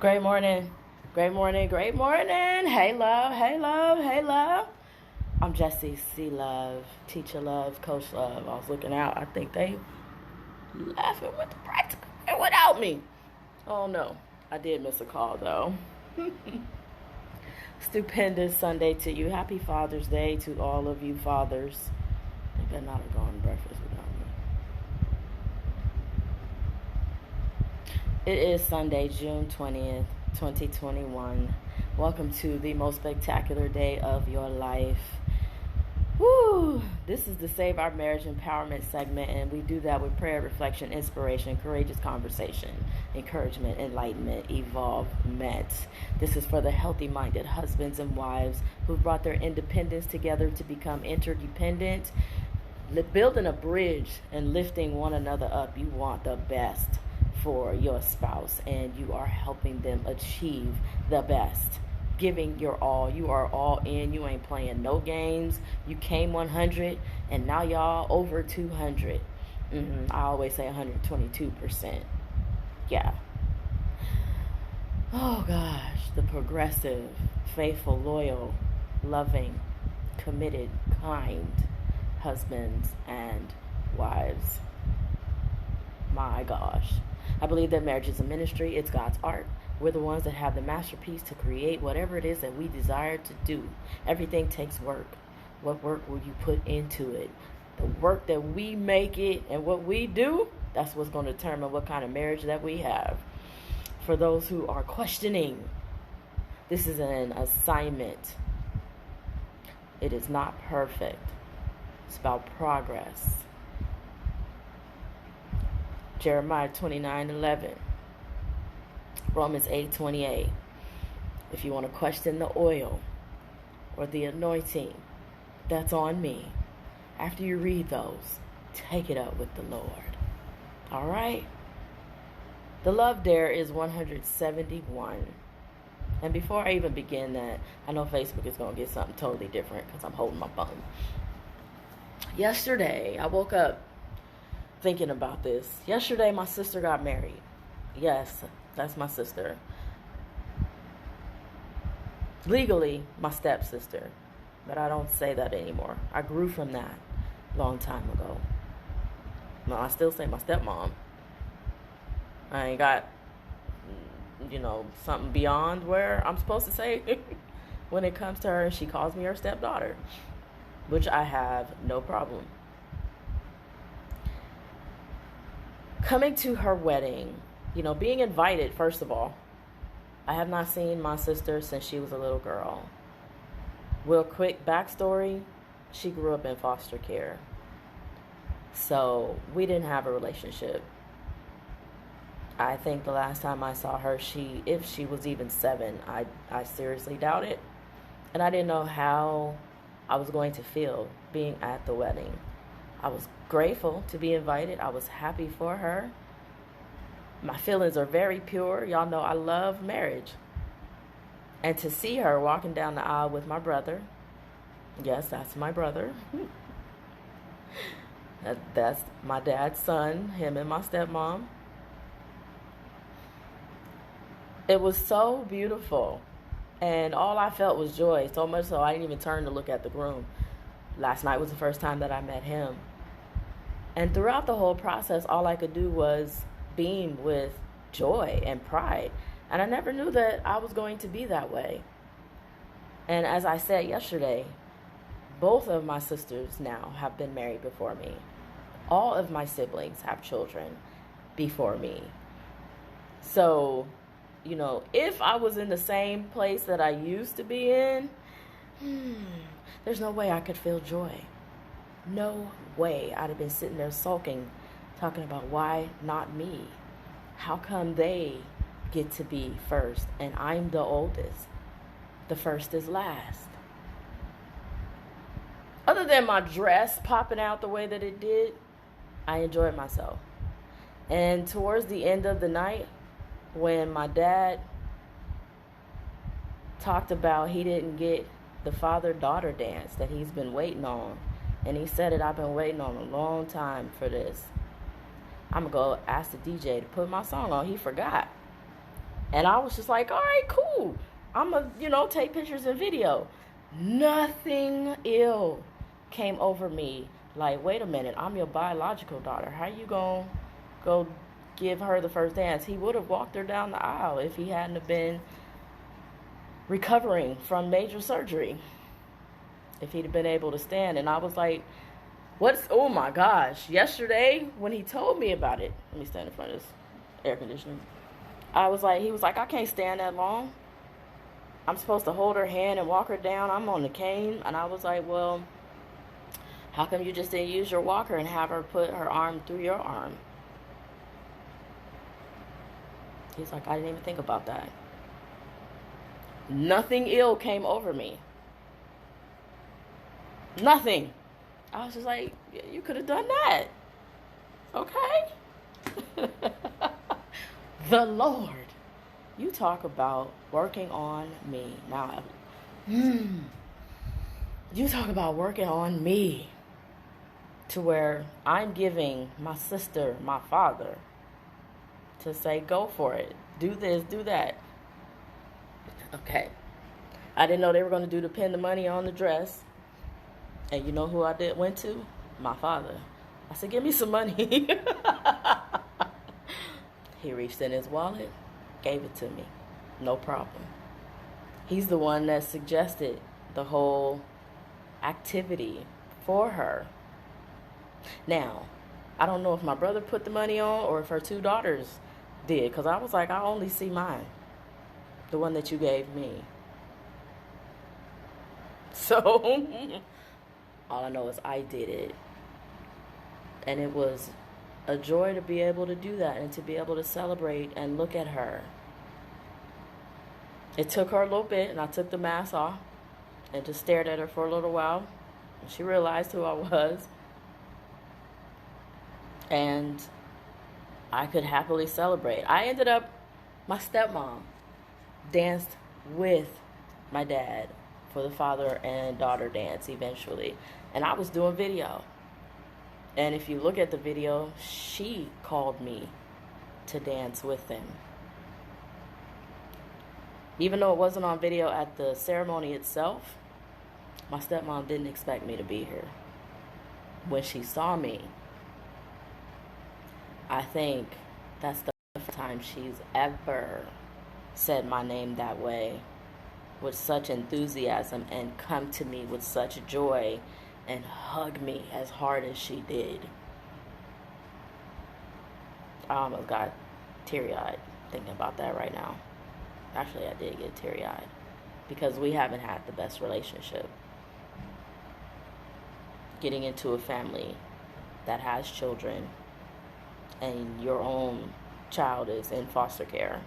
Great morning. Great morning. Great morning. Hey, love. Hey, love. Hey, love. I'm Jessie C. Love, Teacher Love, Coach Love. I was looking out. I think they laughing with the practical and without me. Oh, no. I did miss a call, though. Stupendous Sunday to you. Happy Father's Day to all of you fathers. They better not have gone to breakfast without me. It is Sunday, June 20th, 2021. Welcome to the most spectacular day of your life. Woo! This is the Save Our Marriage Empowerment segment, and we do that with prayer, reflection, inspiration, courageous conversation, encouragement, enlightenment, evolvement. This is for the healthy-minded husbands and wives who brought their independence together to become interdependent, building a bridge and lifting one another up. You want the best for your spouse, and you are helping them achieve the best, giving your all. You are all in. You ain't playing no games. You came 100 and now y'all over 200. I always say 122%. Yeah. Oh gosh, the progressive, faithful, loyal, loving, committed, kind husbands and wives. My gosh. I believe that marriage is a ministry. It's God's art. We're the ones that have the masterpiece to create whatever it is that we desire to do. Everything takes work. What work will you put into it? The work that we make it and what we do, that's what's going to determine what kind of marriage that we have. For those who are questioning, this is an assignment. It is not perfect. It's about progress. Jeremiah 29:11, Romans 8:28. If you want to question the oil or the anointing, that's on me. After you read those, take it up with the Lord. All right? The Love Dare is 171. And before I even begin that, I know Facebook is going to get something totally different because I'm holding my phone. Yesterday, I woke up thinking about this. Yesterday, my sister got married. Yes, that's my sister. Legally, my stepsister. But I don't say that anymore. I grew from that a long time ago. No, I still say my stepmom. I ain't got, something beyond where I'm supposed to say when it comes to her. She calls me her stepdaughter, which I have no problem. Coming to her wedding, being invited, first of all. I have not seen my sister since she was a little girl. Real quick backstory, she grew up in foster care. So we didn't have a relationship. I think the last time I saw her, if she was even 7, I seriously doubt it. And I didn't know how I was going to feel being at the wedding. I was grateful to be invited. I was happy for her. My feelings are very pure. Y'all know I love marriage. And to see her walking down the aisle with my brother. Yes, that's my brother. That's my dad's son, him and my stepmom. It was so beautiful. And all I felt was joy. So much so I didn't even turn to look at the groom. Last night was the first time that I met him. And throughout the whole process, all I could do was beam with joy and pride. And I never knew that I was going to be that way. And as I said yesterday, both of my sisters now have been married before me. All of my siblings have children before me. So, if I was in the same place that I used to be in, there's no way I could feel joy. No way. I'd have been sitting there sulking, talking about why not me? How come they get to be first and I'm the oldest? The first is last. Other than my dress popping out the way that it did, I enjoyed myself. And towards the end of the night, when my dad talked about he didn't get the father-daughter dance that he's been waiting on, and he said it, I've been waiting on a long time for this. I'm going to go ask the DJ to put my song on. He forgot. And I was just like, all right, cool. I'm going to, take pictures and video. Nothing ill came over me. Like, wait a minute, I'm your biological daughter. How you going to go give her the first dance? He would have walked her down the aisle if he hadn't have been recovering from major surgery. If he'd have been able to stand. And I was like, oh my gosh. Yesterday, when he told me about it, let me stand in front of this air conditioner. He was like, I can't stand that long. I'm supposed to hold her hand and walk her down. I'm on the cane. And I was like, well, how come you just didn't use your walker and have her put her arm through your arm? He's like, I didn't even think about that. Nothing ill came over me. Nothing. I was just like, yeah, you could have done that. Okay? The Lord. You talk about working on me. Now, you talk about working on me to where I'm giving my sister, my father, to say, go for it. Do this, do that. Okay. I didn't know they were going to do the pin the money on the dress. And you know who I went to? My father. I said, give me some money. He reached in his wallet, gave it to me. No problem. He's the one that suggested the whole activity for her. Now, I don't know if my brother put the money on or if her two daughters did. Because I was like, I only see mine. The one that you gave me. So, all I know is I did it. And it was a joy to be able to do that and to be able to celebrate and look at her. It took her a little bit, and I took the mask off and just stared at her for a little while. And she realized who I was. And I could happily celebrate. My stepmom danced with my dad for the father and daughter dance eventually. And I was doing video. And if you look at the video, she called me to dance with them. Even though it wasn't on video at the ceremony itself, my stepmom didn't expect me to be here. When she saw me, I think that's the first time she's ever said my name that way, with such enthusiasm, and come to me with such joy and hug me as hard as she did. I almost got teary-eyed thinking about that right now. Actually, I did get teary-eyed because we haven't had the best relationship. Getting into a family that has children and your own child is in foster care.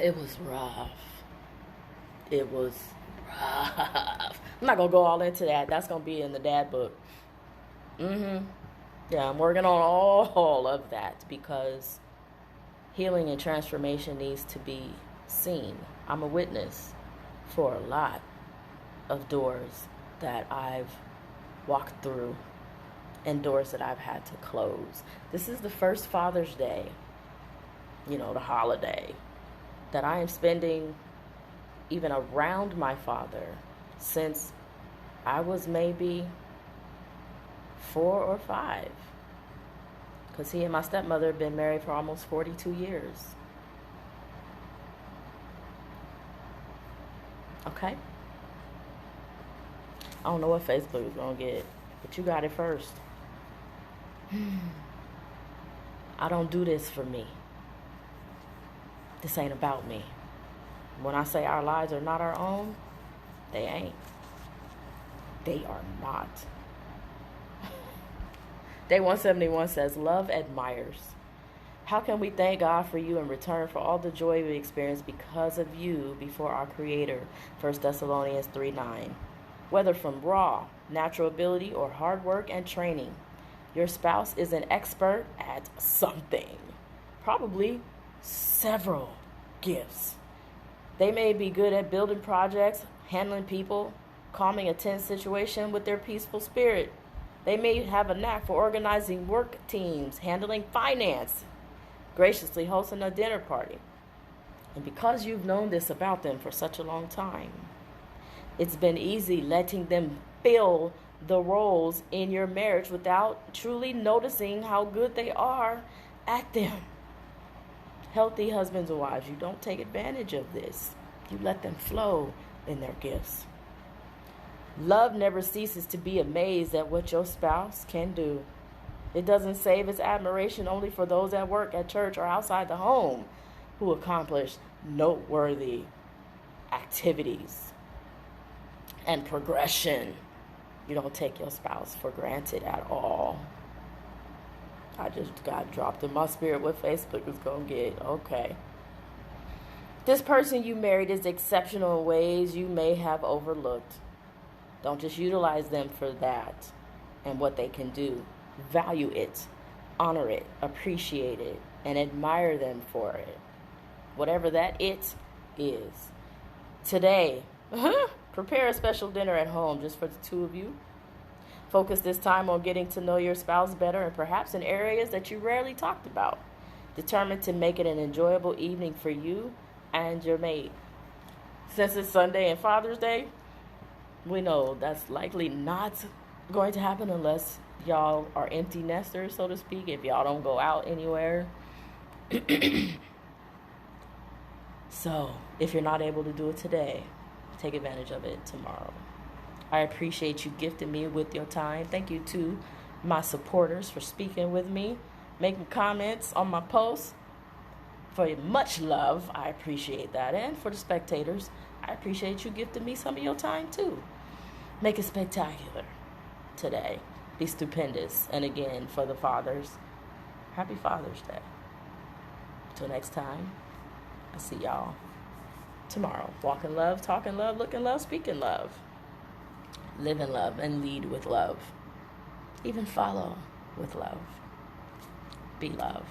It was rough. It was rough. I'm not going to go all into that. That's going to be in the dad book. Yeah, I'm working on all of that because healing and transformation needs to be seen. I'm a witness for a lot of doors that I've walked through and doors that I've had to close. This is the first Father's Day, the holiday, that I am spending even around my father since I was maybe 4 or 5. Because he and my stepmother have been married for almost 42 years. Okay? I don't know what Facebook is going to get, but you got it first. I don't do this for me. This ain't about me. When I say our lives are not our own, they ain't. They are not. Day 171 says, love admires. How can we thank God for you in return for all the joy we experience because of you before our Creator? 1 Thessalonians 3:9. Whether from raw, natural ability, or hard work and training, your spouse is an expert at something. Probably several gifts. They may be good at building projects, handling people, calming a tense situation with their peaceful spirit. They may have a knack for organizing work teams, handling finance, graciously hosting a dinner party. And because you've known this about them for such a long time, it's been easy letting them fill the roles in your marriage without truly noticing how good they are at them. Healthy husbands and wives, you don't take advantage of this. You let them flow in their gifts. Love never ceases to be amazed at what your spouse can do. It doesn't save its admiration only for those at work, at church, or outside the home who accomplish noteworthy activities and progression. You don't take your spouse for granted at all. I just got dropped in my spirit what Facebook is going to get. Okay. This person you married is exceptional in ways you may have overlooked. Don't just utilize them for that and what they can do. Value it, honor it, appreciate it, and admire them for it. Whatever that it is. Today, prepare a special dinner at home just for the two of you. Focus this time on getting to know your spouse better and perhaps in areas that you rarely talked about. Determined to make it an enjoyable evening for you and your mate. Since it's Sunday and Father's Day, we know that's likely not going to happen unless y'all are empty nesters, so to speak, if y'all don't go out anywhere. So, if you're not able to do it today, take advantage of it tomorrow. I appreciate you gifting me with your time. Thank you to my supporters for speaking with me, making comments on my posts. For much love, I appreciate that. And for the spectators, I appreciate you gifting me some of your time too. Make it spectacular today. Be stupendous. And again, for the fathers, happy Father's Day. Until next time, I'll see y'all tomorrow. Walk in love, talk in love, look in love, speak in love. Live in love and lead with love. Even follow with love. Be love.